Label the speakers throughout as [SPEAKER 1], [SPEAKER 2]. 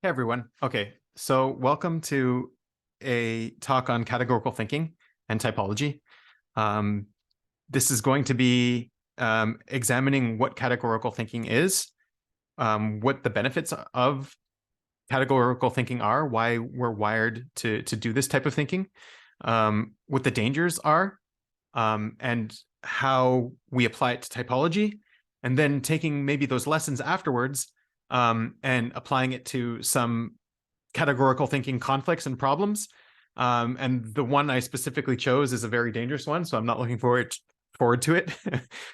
[SPEAKER 1] Hey everyone. Okay, so welcome to a talk on categorical thinking and typology. Um, this is going to be examining what categorical thinking is, what the benefits of categorical thinking are, why we're wired to do this type of thinking, what the dangers are, and how we apply it to typology, and then taking maybe those lessons afterwards and applying it to some categorical thinking conflicts and problems. And the one I specifically chose is a very dangerous one, so I'm not looking forward to it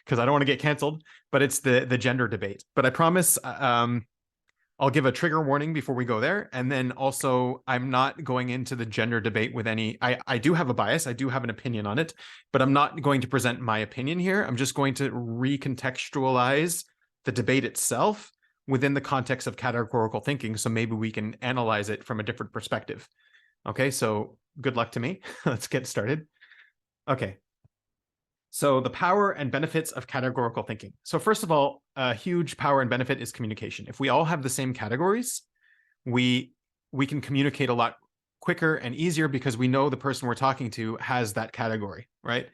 [SPEAKER 1] because I don't want to get canceled. But it's the gender debate. But I promise I'll give a trigger warning before we go there, and then also I'm not going into the gender debate with any. I do have a bias, I do have an opinion on it, but I'm not going to present my opinion here. I'm just going to recontextualize the debate itself within the context of categorical thinking, so maybe we can analyze it from a different perspective. Okay, so good luck to me. Let's get started. Okay. So the power and benefits of categorical thinking. So first of all, a huge power and benefit is communication. If we all have the same categories, we can communicate a lot quicker and easier because we know the person we're talking to has that category, right?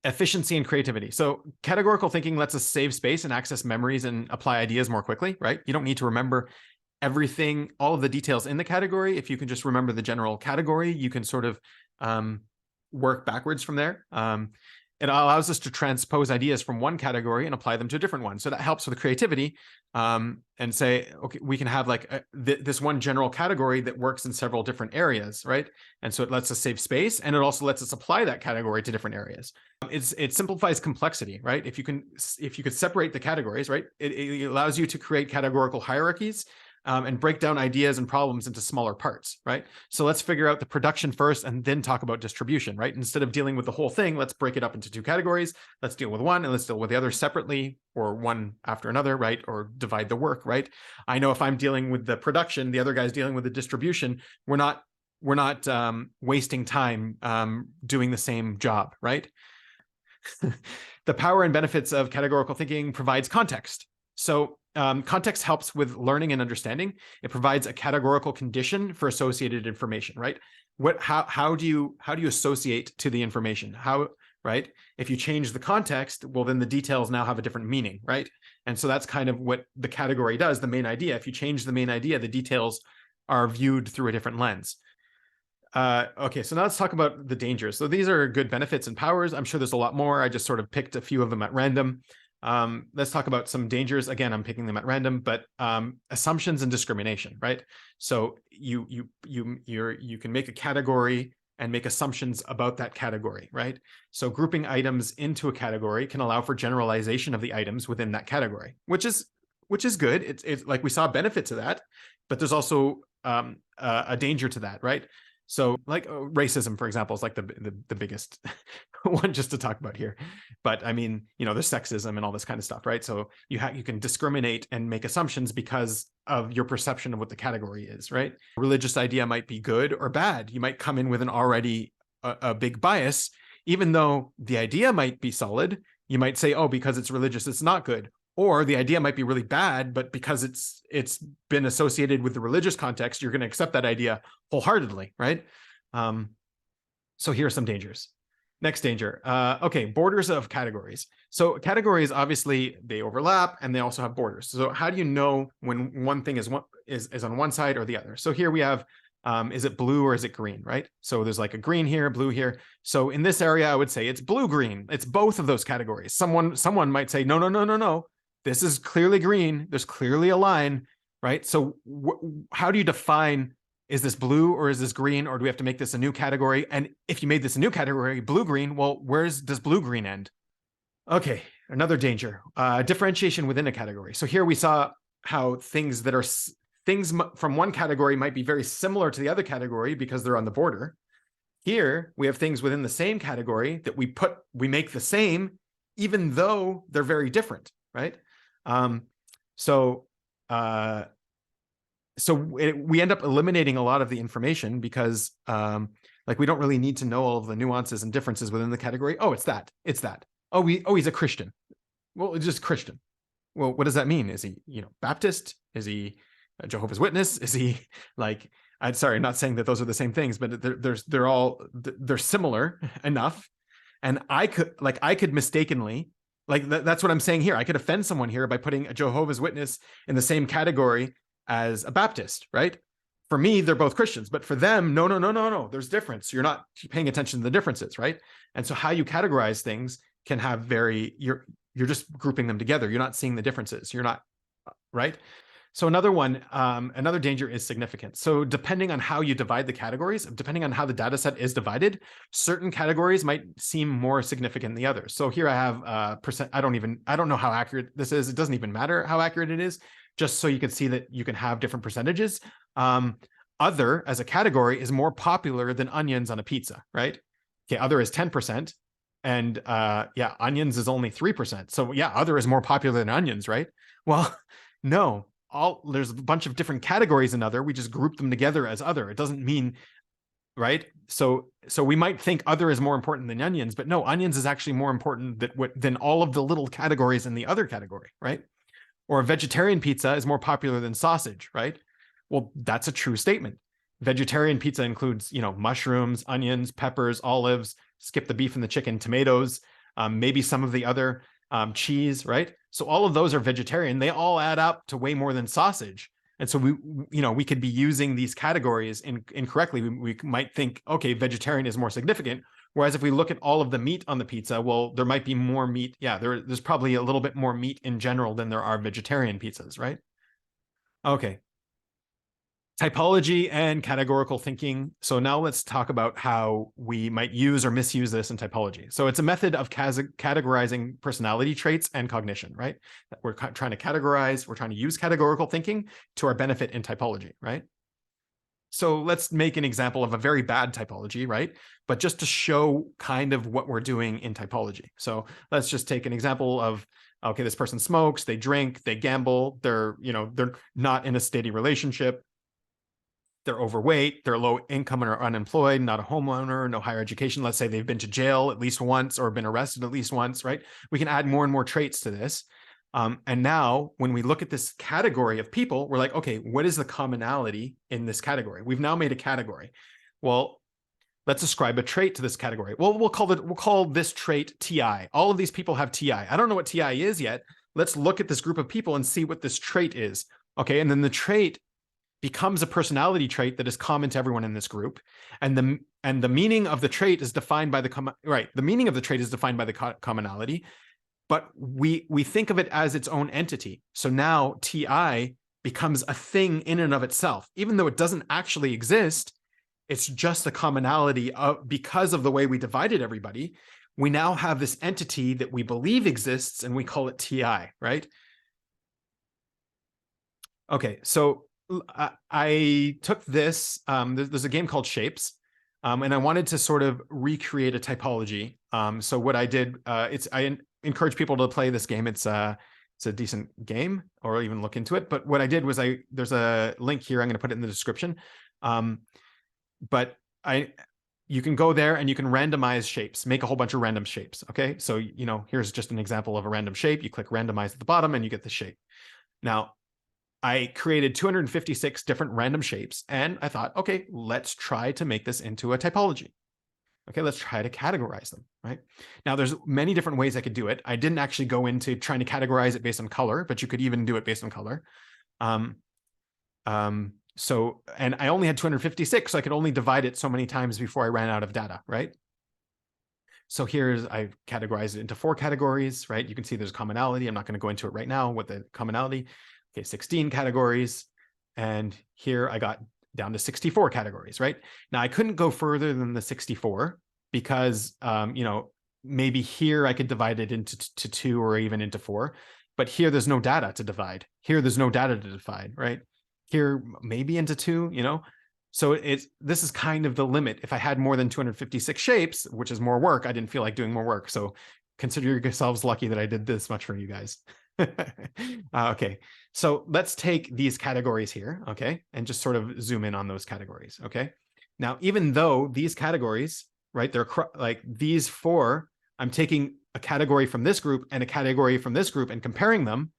[SPEAKER 1] Efficiency and creativity. So categorical thinking lets us save space and access memories and apply ideas more quickly, right? You don't need to remember everything, all of the details in the category. If you can just remember the general category, you can sort of work backwards from there. It allows us to transpose ideas from one category and apply them to a different one. So that helps with creativity and say, okay, we can have like this one general category that works in several different areas, right? And so it lets us save space, and it also lets us apply that category to different areas. It simplifies complexity, right? If you could separate the categories, right, it allows you to create categorical hierarchies and break down ideas and problems into smaller parts, right? So let's figure out the production first and then talk about distribution, right? Instead of dealing with the whole thing, let's break it up into two categories. Let's deal with one and let's deal with the other separately, or one after another, right? Or divide the work, right? I know if I'm dealing with the production, the other guy's dealing with the distribution, we're not wasting time doing the same job, right? The power and benefits of categorical thinking provides context. So context helps with learning and understanding. It provides a categorical condition for associated information, right? How do you associate to the information? How, right? If you change the context, well, then the details now have a different meaning, right? And so that's kind of what the category does, the main idea. If you change the main idea, the details are viewed through a different lens. Okay, so now let's talk about the dangers. So these are good benefits and powers. I'm sure there's a lot more. I just sort of picked a few of them at random. Let's talk about some dangers. Again, I'm picking them at random, but assumptions and discrimination, right? So you can make a category and make assumptions about that category, right? So grouping items into a category can allow for generalization of the items within that category, which is good. It's like we saw benefit to that, but there's also a danger to that, right? So like racism, for example, is like the biggest one just to talk about here. But I mean, there's sexism and all this kind of stuff, right? So you can discriminate and make assumptions because of your perception of what the category is, right? A religious idea might be good or bad. You might come in with an already a big bias, even though the idea might be solid. You might say, oh, because it's religious, it's not good. Or the idea might be really bad, but because it's been associated with the religious context, you're going to accept that idea wholeheartedly, right? So here are some dangers. Next danger. Okay, borders of categories. So categories, obviously, they overlap and they also have borders. So how do you know when one thing is on one side or the other? So here we have, is it blue or is it green, right? So there's like a green here, blue here. So in this area, I would say it's blue-green. It's both of those categories. Someone might say, no. This is clearly green. There's clearly a line, right? So how do you define, is this blue or is this green, or do we have to make this a new category? And if you made this a new category, blue-green, well, does blue-green end? Okay, another danger, differentiation within a category. So here we saw how things from one category might be very similar to the other category because they're on the border. Here we have things within the same category that we make the same, even though they're very different, right? So we end up eliminating a lot of the information because like we don't really need to know all of the nuances and differences within the category. Oh, it's that. Oh, he's a Christian. Well, it's just Christian. Well, what does that mean? Is he, Baptist? Is he a Jehovah's Witness? Is he like, I'm sorry, not saying that those are the same things, but they're similar enough. And I could mistakenly, like that's what I'm saying here. I could offend someone here by putting a Jehovah's Witness in the same category as a Baptist, right? For me, they're both Christians, but for them, no. There's difference. You're not paying attention to the differences, right? And so how you categorize things can have you're just grouping them together. You're not seeing the differences. You're not, right? So another danger is significance. So depending on how you divide the categories, depending on how the data set is divided, certain categories might seem more significant than the others. So here I have percent. I don't know how accurate this is. It doesn't even matter how accurate it is, just so you can see that you can have different percentages. Other as a category is more popular than onions on a pizza, right? Okay, other is 10%. And yeah, onions is only 3%. So yeah, other is more popular than onions, right? Well, no. There's a bunch of different categories in other. We just group them together as other. It doesn't mean, right? So we might think other is more important than onions, but no, onions is actually more important than all of the little categories in the other category, right? Or a vegetarian pizza is more popular than sausage, right? Well, that's a true statement. Vegetarian pizza includes, mushrooms, onions, peppers, olives, skip the beef and the chicken, tomatoes, maybe some of the other cheese, right? So all of those are vegetarian. They all add up to way more than sausage. And so we could be using these categories incorrectly. We might think, okay, vegetarian is more significant. Whereas if we look at all of the meat on the pizza, well, there might be more meat. Yeah, there's probably a little bit more meat in general than there are vegetarian pizzas, right? Okay. Typology and categorical thinking. So now let's talk about how we might use or misuse this in typology. So it's a method of categorizing personality traits and cognition, right? We're trying to categorize, we're trying to use categorical thinking to our benefit in typology, right? So let's make an example of a very bad typology, right? But just to show kind of what we're doing in typology. So let's just take an example of, okay, this person smokes, they drink, they gamble, they're not in a steady relationship. They're overweight, they're low income or unemployed, not a homeowner, no higher education. Let's say they've been to jail at least once or been arrested at least once, right? We can add more and more traits to this. And now when we look at this category of people, we're like, okay, what is the commonality in this category? We've now made a category. Well, let's ascribe a trait to this category. Well, we'll call this trait TI. All of these people have TI. I don't know what TI is yet. Let's look at this group of people and see what this trait is. Okay, and then the trait becomes a personality trait that is common to everyone in this group, and the meaning of the trait is defined by the meaning of the trait is defined by the commonality, but we think of it as its own entity. So now TI becomes a thing in and of itself, even though it doesn't actually exist. It's just a commonality because of the way we divided everybody. We now have this entity that we believe exists, and we call it TI, right? Okay, so I took this, there's a game called Shapes, and I wanted to sort of recreate a typology. So what I did, I encourage people to play this game. It's a decent game, or even look into it. But what I did was there's a link here. I'm going to put it in the description. But you can go there and you can randomize shapes, make a whole bunch of random shapes. Okay, so here's just an example of a random shape. You click randomize at the bottom and you get the shape. Now, I created 256 different random shapes, and I thought, okay, let's try to make this into a typology. Okay, let's try to categorize them, right? Now, there's many different ways I could do it. I didn't actually go into trying to categorize it based on color, but you could even do it based on color. And I only had 256, so I could only divide it so many times before I ran out of data, right? So I categorized it into 4 categories, right? You can see there's commonality. I'm not going to go into it right now with the commonality. Okay, 16 categories. And here I got down to 64 categories, right? Now I couldn't go further than the 64 because, maybe here I could divide it into 2 or even into 4, but here there's no data to divide. Here there's no data to divide, right? Here maybe into 2, So this is kind of the limit. If I had more than 256 shapes, which is more work, I didn't feel like doing more work. So consider yourselves lucky that I did this much for you guys. Okay, so let's take these categories here, okay, and just sort of zoom in on those categories, okay? Now, even though these categories, right, they're like these 4, I'm taking a category from this group and a category from this group and comparing them,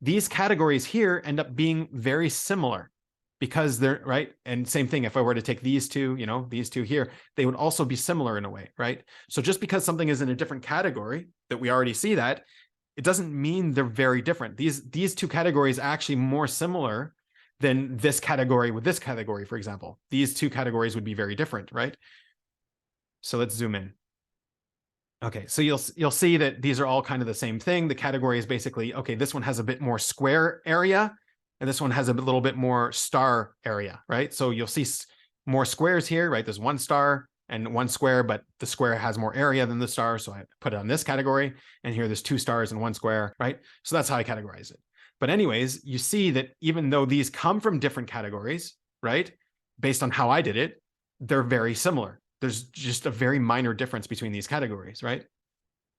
[SPEAKER 1] these categories here end up being very similar because they're right. And same thing, if I were to take these two, these two here, they would also be similar in a way, right? So just because something is in a different category that we already see that, it doesn't mean they're very different. These two categories are actually more similar than this category with this category, for example. These two categories would be very different, right? So let's zoom in. Okay, so you'll see that these are all kind of the same thing. The category is basically, okay, this one has a bit more square area, and this one has a little bit more star area, right? So you'll see more squares here, right? There's one star and one square, but the square has more area than the star, so I put it on this category. And here there's two stars and one square, right? So that's how I categorize it. But anyways, you see that even though these come from different categories, right? Based on how I did it, they're very similar. There's just a very minor difference between these categories, right?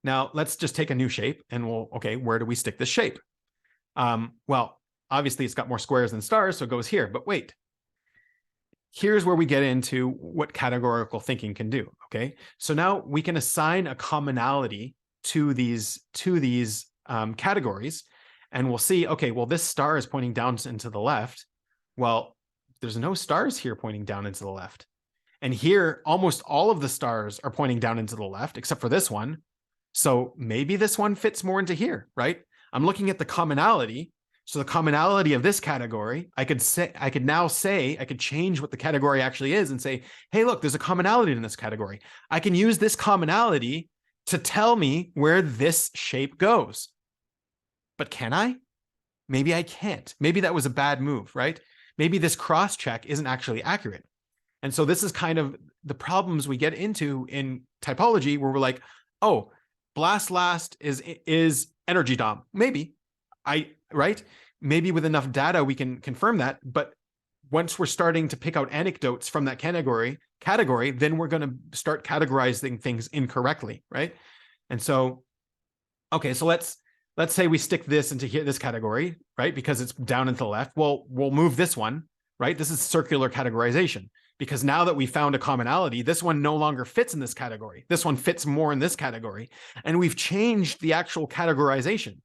[SPEAKER 1] Now, let's just take a new shape and okay, where do we stick this shape? Well, obviously it's got more squares than stars, so it goes here, but wait. Here's where we get into what categorical thinking can do, okay? So now we can assign a commonality to these categories, and we'll see, okay, well, this star is pointing down into the left. Well, there's no stars here pointing down into the left. And here, almost all of the stars are pointing down into the left, except for this one. So maybe this one fits more into here, right? I'm looking at the commonality. So the commonality of this category, I could change what the category actually is and say, hey, look, there's a commonality in this category. I can use this commonality to tell me where this shape goes. But can I? Maybe I can't. Maybe that was a bad move, right? Maybe this cross check isn't actually accurate. And so this is kind of the problems we get into in typology, where we're like, oh, blast last is energy dom. Maybe, right? Maybe with enough data we can confirm that. But once we're starting to pick out anecdotes from that category, then we're going to start categorizing things incorrectly, right? And so, okay, so let's say we stick this into here, this category, right? Because it's down and to the left. Well, we'll move this one, right? This is circular categorization. Because now that we found a commonality, this one no longer fits in this category. This one fits more in this category. And we've changed the actual categorization.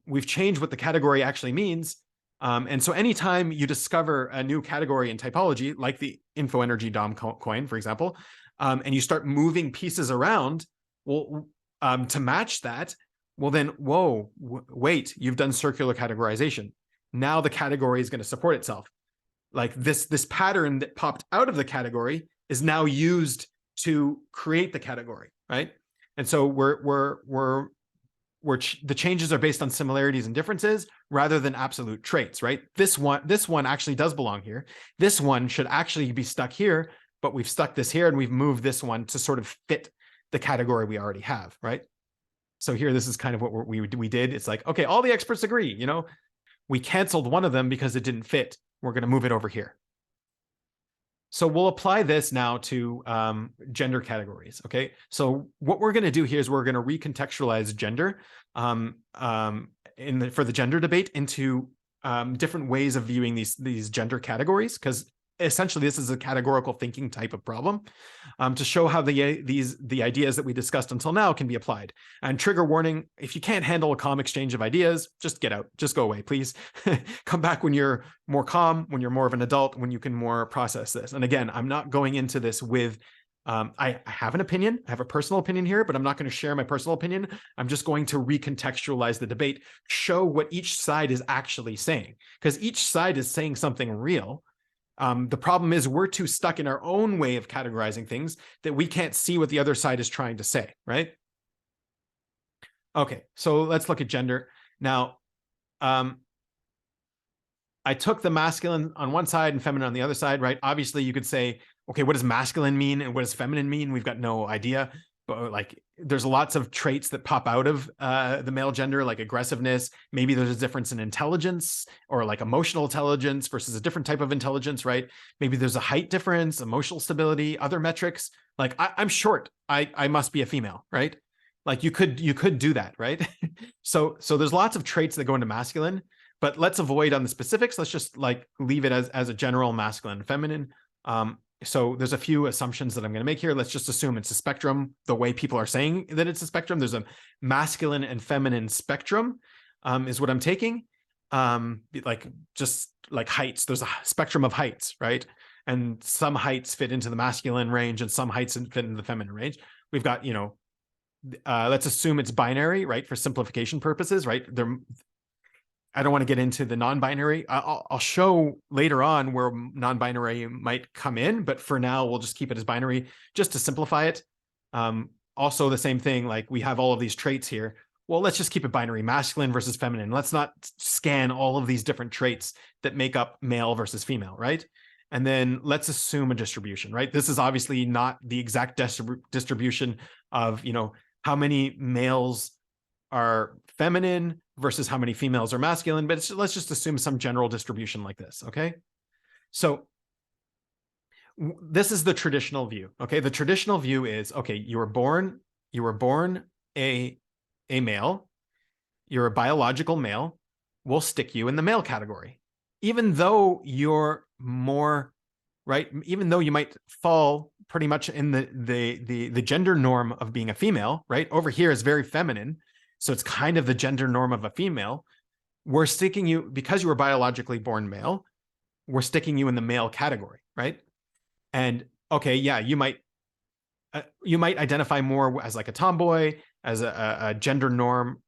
[SPEAKER 1] We've changed what the category actually means. And so anytime you discover a new category in typology, like the info energy DOM coin, for example, and you start moving pieces around, well, to match that, well then, wait, you've done circular categorization. Now the category is going to support itself. Like this pattern that popped out of the category is now used to create the category, right? And so the changes are based on similarities and differences rather than absolute traits, right? This one actually does belong here. This one should actually be stuck here, but we've stuck this here and we've moved this one to sort of fit the category we already have, right? So here, this is kind of what we did. It's like, okay, all the experts agree, we canceled one of them because it didn't fit. We're going to move it over here. So we'll apply this now to gender categories, okay? So what we're going to do here is we're going to recontextualize gender for the gender debate into different ways of viewing these gender categories, because essentially this is a categorical thinking type of problem, to show how the ideas that we discussed until now can be applied. And trigger warning, if you can't handle a calm exchange of ideas, just get out, just go away, please. Come back when you're more calm, when you're more of an adult, when you can more process this. And again, I'm not going into this with, I have an opinion, I have a personal opinion here, but I'm not going to share my personal opinion. I'm just going to recontextualize the debate, show what each side is actually saying, because each side is saying something real. The problem is we're too stuck in our own way of categorizing things that we can't see what the other side is trying to say, right? Okay, so let's look at gender. Now, I took the masculine on one side and feminine on the other side, right? Obviously, you could say, okay, what does masculine mean and what does feminine mean? We've got no idea. But like, there's lots of traits that pop out of the male gender, like aggressiveness. Maybe there's a difference in intelligence, or like emotional intelligence versus a different type of intelligence, right? Maybe there's a height difference, emotional stability, other metrics. Like I'm short, I must be a female, right? Like you could do that, right? So there's lots of traits that go into masculine, but let's avoid on the specifics. Let's just like leave it as a general masculine and feminine. So there's a few assumptions that I'm going to make here. Let's just assume it's a spectrum, the way people are saying that it's a spectrum. There's a masculine and feminine spectrum. is what I'm taking. Like just like heights, there's a spectrum of heights, right? And some heights fit into the masculine range and some heights fit into the feminine range. We've got, let's assume it's binary, right? For simplification purposes, right? I don't want to get into the non-binary. I'll show later on where non-binary might come in, but for now, we'll just keep it as binary just to simplify it. Also the same thing, like we have all of these traits here. Well, let's just keep it binary, masculine versus feminine. Let's not scan all of these different traits that make up male versus female, right? And then let's assume a distribution, right? This is obviously not the exact distribution of, how many males are feminine versus how many females are masculine, but let's just assume some general distribution like this, okay? So this is the traditional view, okay? The traditional view is, okay, you were born a male, you're a biological male, we'll stick you in the male category. Even though you're more, right? Even though you might fall pretty much in the gender norm of being a female, right? Over here is very feminine. So it's kind of the gender norm of a female. We're sticking you, because you were biologically born male, we're sticking you in the male category, right? And okay, yeah, you might identify more as like a tomboy, as a gender norm,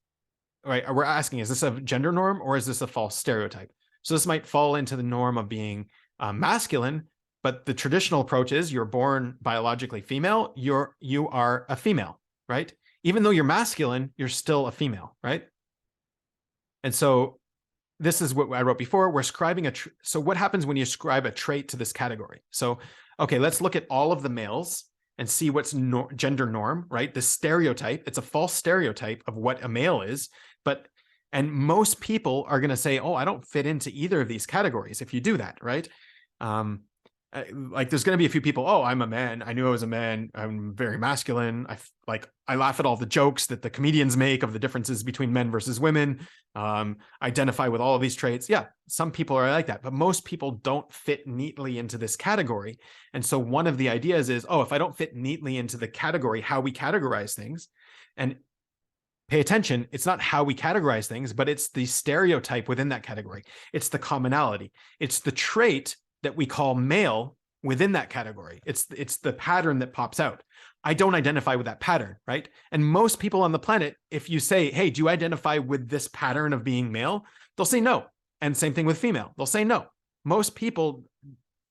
[SPEAKER 1] right? We're asking, is this a gender norm or is this a false stereotype? So this might fall into the norm of being masculine, but the traditional approach is you're born biologically female, you are a female, right? Even though you're masculine, you're still a female, right? And so this is what I wrote before. We're ascribing so what happens when you ascribe a trait to this category? So, okay, let's look at all of the males and see what's gender norm, right? The stereotype, it's a false stereotype of what a male is, and most people are going to say, oh, I don't fit into either of these categories if you do that, right? Like there's going to be a few people, oh, I'm a man. I knew I was a man. I'm very masculine. I laugh at all the jokes that the comedians make of the differences between men versus women. Identify with all of these traits. Yeah, some people are like that, but most people don't fit neatly into this category. And so one of the ideas is, oh, if I don't fit neatly into the category, how we categorize things, and pay attention, it's not how we categorize things, but it's the stereotype within that category. It's the commonality. It's the trait that we call male within that category. It's the pattern that pops out. I don't identify with that pattern, right? And most people on the planet, if you say, hey, do you identify with this pattern of being male? They'll say no. And same thing with female. They'll say no. Most people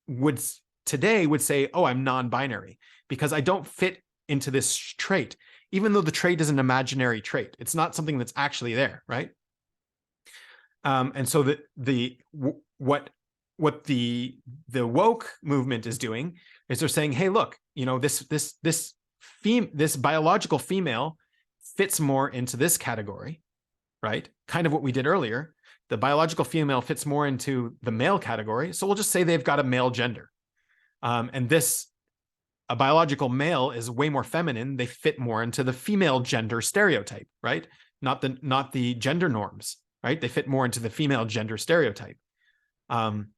[SPEAKER 1] would say, oh, I'm non-binary because I don't fit into this trait, even though the trait is an imaginary trait. It's not something that's actually there, right? And so what the woke movement is doing is they're saying, hey, look, this biological female fits more into this category, right? Kind of what we did earlier. The biological female fits more into the male category. So we'll just say they've got a male gender. And a biological male is way more feminine. They fit more into the female gender stereotype, right? Not the gender norms, right? They fit more into the female gender stereotype. And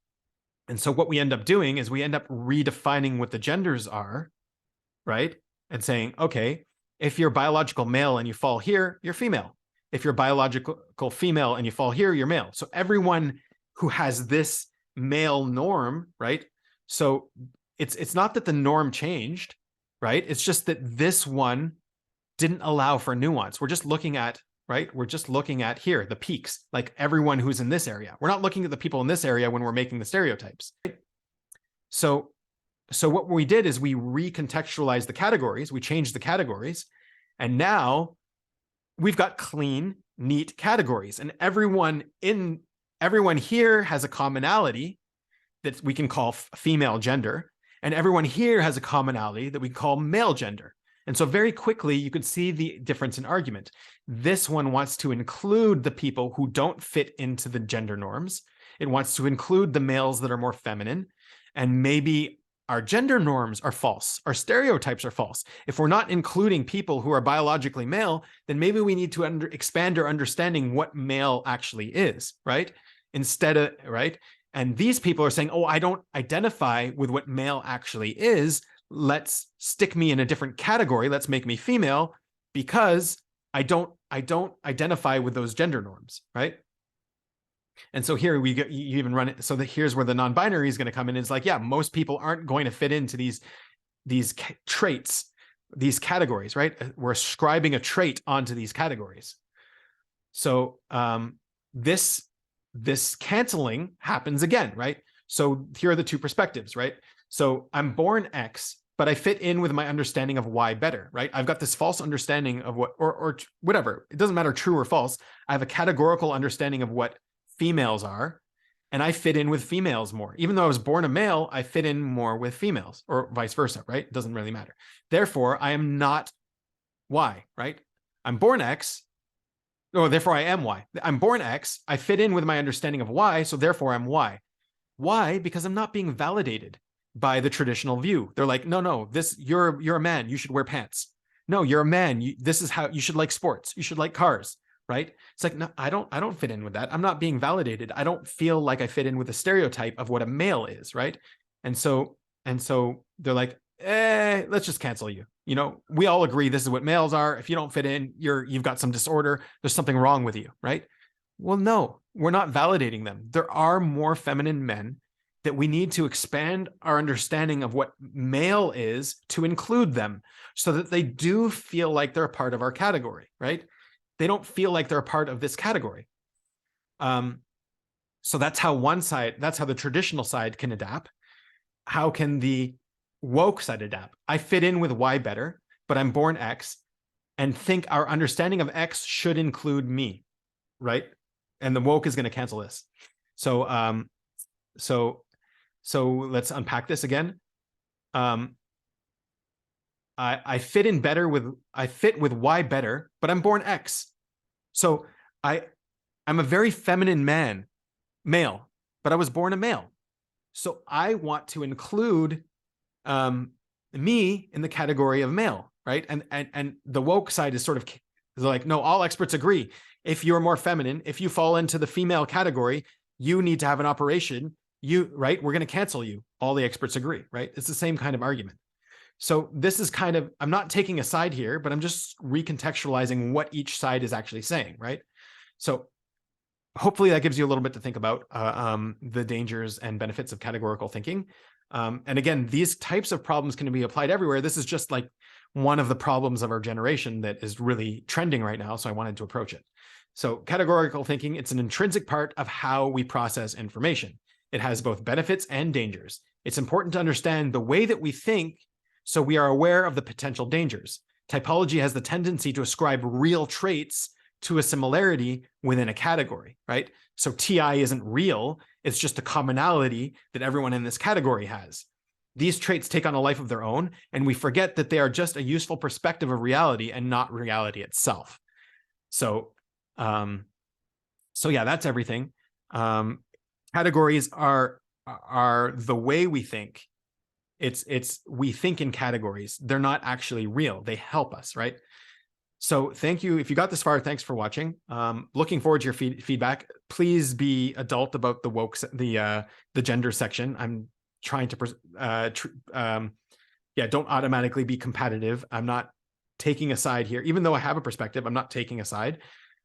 [SPEAKER 1] so what we end up doing is we end up redefining what the genders are, right? And saying, okay, if you're biological male and you fall here, you're female. If you're biological female and you fall here, you're male. So everyone who has this male norm, right? So it's not that the norm changed, right? It's just that this one didn't allow for nuance. We're just looking at, right? We're just looking at here, the peaks, like everyone who's in this area. We're not looking at the people in this area when we're making the stereotypes. Right? So what we did is we recontextualized the categories. We changed the categories. And now we've got clean, neat categories. And everyone here has a commonality that we can call female gender. And everyone here has a commonality that we call male gender. And so very quickly, you could see the difference in argument. This one wants to include the people who don't fit into the gender norms. It wants to include the males that are more feminine. And maybe our gender norms are false. Our stereotypes are false. If we're not including people who are biologically male, then maybe we need to expand our understanding what male actually is, right? Right? And these people are saying, oh, I don't identify with what male actually is. Let's stick me in a different category. Let's make me female because I don't I don't identify with those gender norms, right? And so here you even run it. So here's where the non-binary is going to come in. It's like, yeah, most people aren't going to fit into these traits, these categories, right? We're ascribing a trait onto these categories. So this canceling happens again, right? So here are the two perspectives, right? So I'm born X, but I fit in with my understanding of Y better, right? I've got this false understanding of what, or whatever. It doesn't matter true or false. I have a categorical understanding of what females are, and I fit in with females more. Even though I was born a male, I fit in more with females, or vice versa, right? It doesn't really matter. Therefore, I am not Y, right? I'm born X. No, therefore I am Y. I'm born X. I fit in with my understanding of Y, so therefore I'm Y. Why? Because I'm not being validated by the traditional view. They're like, no, you're a man. You should wear pants. No, you're a man. This is how you should like sports. You should like cars, right? It's like, no, I don't fit in with that. I'm not being validated. I don't feel like I fit in with the stereotype of what a male is, right? And so they're like, let's just cancel you. You know, we all agree this is what males are. If you don't fit in, you've got some disorder. There's something wrong with you, right? Well, no, we're not validating them. There are more feminine men that we need to expand our understanding of what male is to include them so that they do feel like they're a part of our category, right? They don't feel like they're a part of this category. So that's how that's how the traditional side can adapt. How can the woke side adapt? I fit in with Y better, but I'm born X and think our understanding of X should include me, right? And the woke is going to cancel this. So let's unpack this again. I fit with Y better, but I'm born X. So I'm a very feminine male, but I was born a male. So I want to include me in the category of male, right? And the woke side is sort of like, no, all experts agree. If you're more feminine, if you fall into the female category, you need to have an operation. Right? We're going to cancel you. All the experts agree, right? It's the same kind of argument. So this is kind of, I'm not taking a side here, but I'm just recontextualizing what each side is actually saying, right? So hopefully that gives you a little bit to think about the dangers and benefits of categorical thinking. And again, these types of problems can be applied everywhere. This is just like one of the problems of our generation that is really trending right now. So I wanted to approach it. So categorical thinking, it's an intrinsic part of how we process information. It has both benefits and dangers. It's important to understand the way that we think so we are aware of the potential dangers. Typology has the tendency to ascribe real traits to a similarity within a category, right? So TI isn't real. It's just a commonality that everyone in this category has. These traits take on a life of their own, and we forget that they are just a useful perspective of reality and not reality itself. So yeah, that's everything. Categories are the way we think. We think in categories. They're not actually real. They help us, right? So thank you. If you got this far, thanks for watching. Looking forward to your feedback. Please be adult about the woke, the gender section. I'm trying to, don't automatically be competitive. I'm not taking a side here, even though I have a perspective. I'm not taking a side.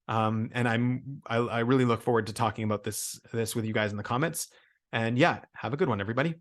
[SPEAKER 1] And I really look forward to talking about this with you guys in the comments. And yeah, have a good one, everybody.